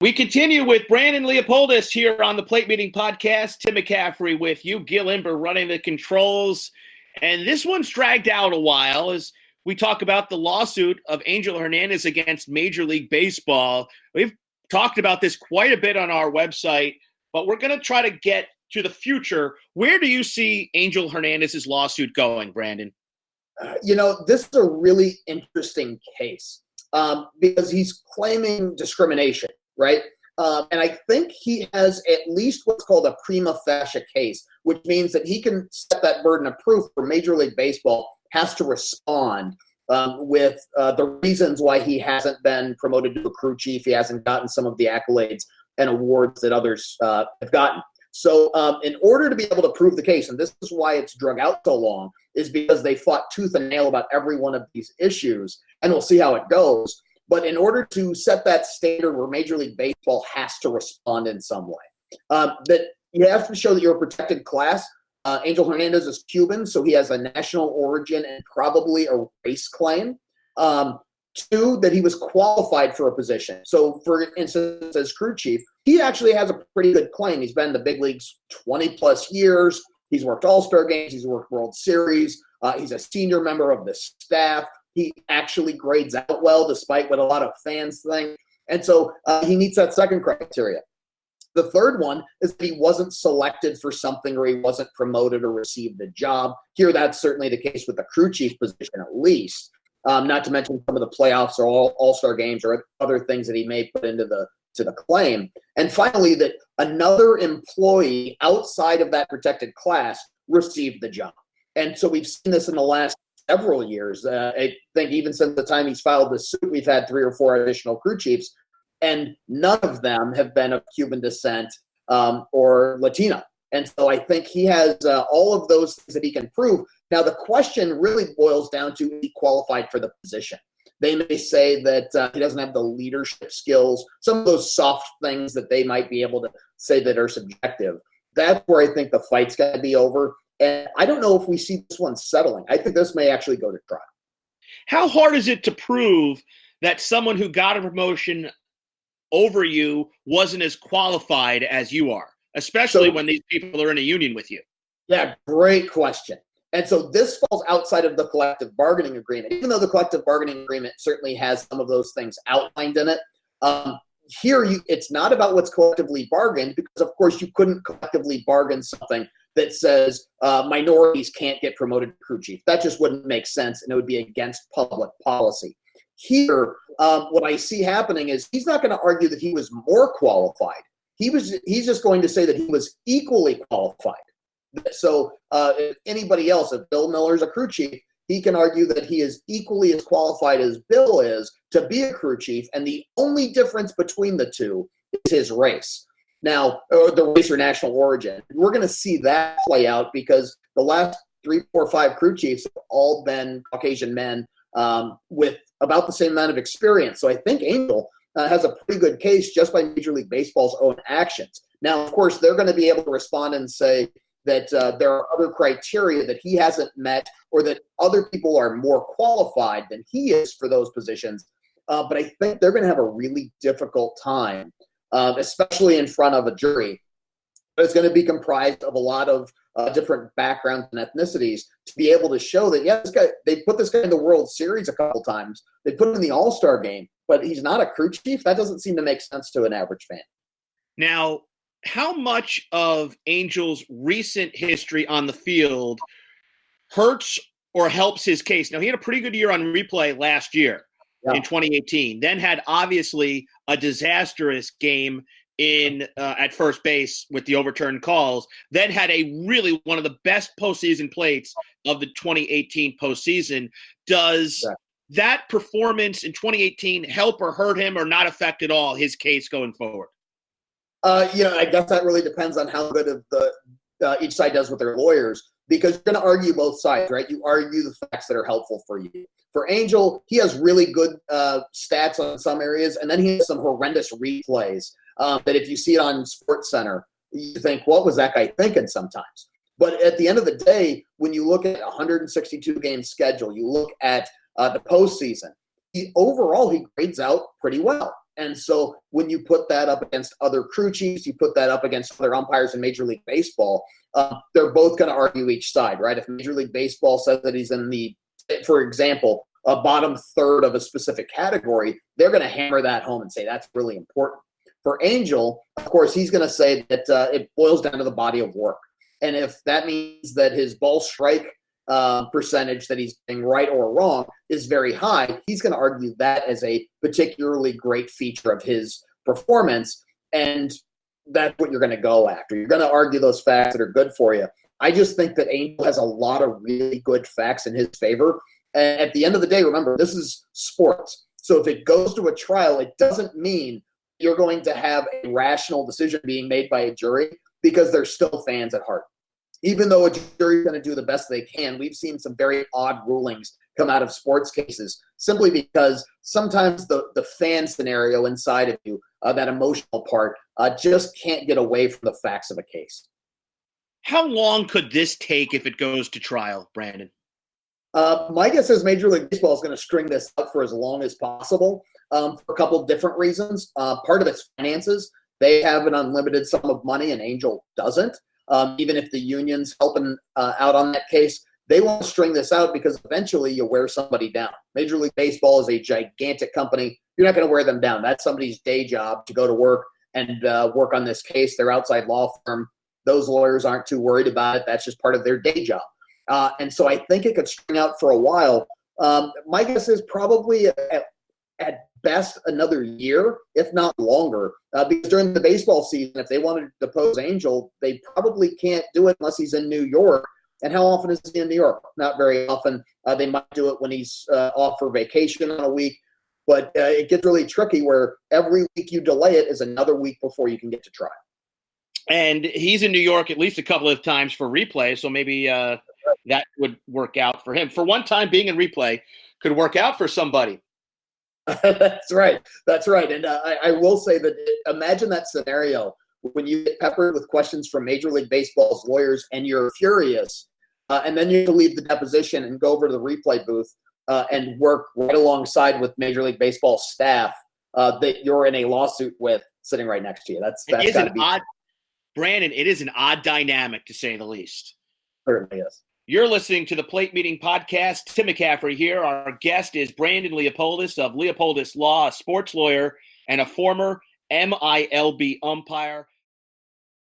We continue with Brandon Leopoldis here on the Plate Meeting Podcast. Tim McCaffrey with you, Gil Imber running the controls. And this one's dragged out a while as we talk about the lawsuit of Angel Hernandez against Major League Baseball. We've talked about this quite a bit on our website, but we're going to try to get to the future. Where do you see Angel Hernandez's lawsuit going, Brandon? This is a really interesting case because he's claiming discrimination, right? And I think he has at least what's called a prima facie case, which means that he can set that burden of proof for Major League Baseball has to respond with the reasons why he hasn't been promoted to a crew chief. He hasn't gotten some of the accolades and awards that others have gotten. So in order to be able to prove the case, and this is why it's drug out so long, is because they fought tooth and nail about every one of these issues, and we'll see how it goes. But in order to set that standard where Major League Baseball has to respond in some way, that you have to show that you're a protected class. Angel Hernandez is Cuban, so he has a national origin and probably a race claim. Two, that he was qualified for a position. So, for instance, as crew chief, he actually has a pretty good claim. He's been in the big leagues 20-plus years. He's worked All-Star games. He's worked World Series. He's a senior member of the staff. He actually grades out well, despite what a lot of fans think. And so he meets that second criteria. The third one is that he wasn't selected for something or he wasn't promoted or received the job. Here, that's certainly the case with the crew chief position, at least. Not to mention some of the playoffs or all-star games or other things that he may put into the claim. And finally, that another employee outside of that protected class received the job. And so we've seen this in the last several years. I think even since the time he's filed this suit, we've had 3 or 4 additional crew chiefs, and none of them have been of Cuban descent or Latino. And so I think he has all of those things that he can prove. Now, the question really boils down to, is he qualified for the position? They may say that he doesn't have the leadership skills, some of those soft things that they might be able to say that are subjective. That's where I think the fight's going to be over. And I don't know if we see this one settling. I think this may actually go to trial. How hard is it to prove that someone who got a promotion over you wasn't as qualified as you are, especially when these people are in a union with you? Yeah, great question. And so this falls outside of the collective bargaining agreement, even though the collective bargaining agreement certainly has some of those things outlined in it. Here, it's not about what's collectively bargained, because, of course, you couldn't collectively bargain something that says minorities can't get promoted to crew chief. That just wouldn't make sense, and it would be against public policy. Here, what I see happening is he's not going to argue that he was more qualified. He's just going to say that he was equally qualified. So if anybody else, if Bill Miller's a crew chief, he can argue that he is equally as qualified as Bill is to be a crew chief, and the only difference between the two is his race. Now, or the race or national origin. We're going to see that play out because the last 3, 4, 5 crew chiefs have all been Caucasian men with about the same amount of experience. So I think Angel has a pretty good case just by Major League Baseball's own actions. Now, of course, they're going to be able to respond and say that there are other criteria that he hasn't met, or that other people are more qualified than he is for those positions. But I think they're going to have a really difficult time, especially in front of a jury. But it's going to be comprised of a lot of different backgrounds and ethnicities to be able to show that, yeah, this guy, they put this guy in the World Series a couple times. They put him in the All-Star game, but he's not a crew chief. That doesn't seem to make sense to an average fan. Now, how much of Angel's recent history on the field hurts or helps his case? Now, he had a pretty good year on replay last year in 2018, then had obviously a disastrous game in at first base with the overturned calls, then had a one of the best postseason plates of the 2018 postseason. Does that performance in 2018 help or hurt him, or not affect at all his case going forward? I guess that really depends on how good of each side does with their lawyers, because you're going to argue both sides, right? You argue the facts that are helpful for you. For Angel, he has really good stats on some areas, and then he has some horrendous replays that if you see it on SportsCenter, you think, what was that guy thinking sometimes? But at the end of the day, when you look at a 162-game schedule, you look at the postseason, overall he grades out pretty well. And so when you put that up against other crew chiefs, you put that up against other umpires in Major League Baseball, they're both going to argue each side, right? If Major League Baseball says that he's in the, for example, a bottom third of a specific category, they're going to hammer that home and say that's really important. For Angel, of course, he's going to say that it boils down to the body of work. And if that means that his ball strike percentage that he's getting right or wrong is very high, he's going to argue that as a particularly great feature of his performance, and that's what you're going to go after. You're going to argue those facts that are good for you. I just think that Angel has a lot of really good facts in his favor. And at the end of the day, remember, this is sports. So if it goes to a trial, it doesn't mean you're going to have a rational decision being made by a jury, because they're still fans at heart. Even though a jury is going to do the best they can, we've seen some very odd rulings come out of sports cases simply because sometimes the fan scenario inside of you, that emotional part, just can't get away from the facts of a case. How long could this take if it goes to trial, Brandon? My guess is Major League Baseball is going to string this out for as long as possible for a couple of different reasons. Part of it's finances. They have an unlimited sum of money, and Angel doesn't. Even if the union's helping out on that case, they want to string this out because eventually you wear somebody down. Major League Baseball is a gigantic company. You're not going to wear them down. That's somebody's day job to go to work and work on this case. Their outside law firm, those lawyers aren't too worried about it. That's just part of their day job. And so I think it could string out for a while. My guess is probably at best another year, if not longer, because during the baseball season, if they wanted to depose Angel, they probably can't do it unless he's in New York. And how often is he in New York? Not very often. They might do it when he's off for vacation on a week, but it gets really tricky where every week you delay it is another week before you can get to trial. And he's in New York at least a couple of times for replay, so maybe that would work out for him. For one time, being in replay could work out for somebody. That's right. That's right. And I will say that imagine that scenario when you get peppered with questions from Major League Baseball's lawyers and you're furious, and then you have to leave the deposition and go over to the replay booth and work right alongside with Major League Baseball staff that you're in a lawsuit with sitting right next to you. That's got to be odd, Brandon. It is an odd dynamic, to say the least. Certainly is. You're listening to the Plate Meeting Podcast. Tim McCaffrey here. Our guest is Brandon Leopoldis of Leopoldis Law, a sports lawyer and a former MILB umpire.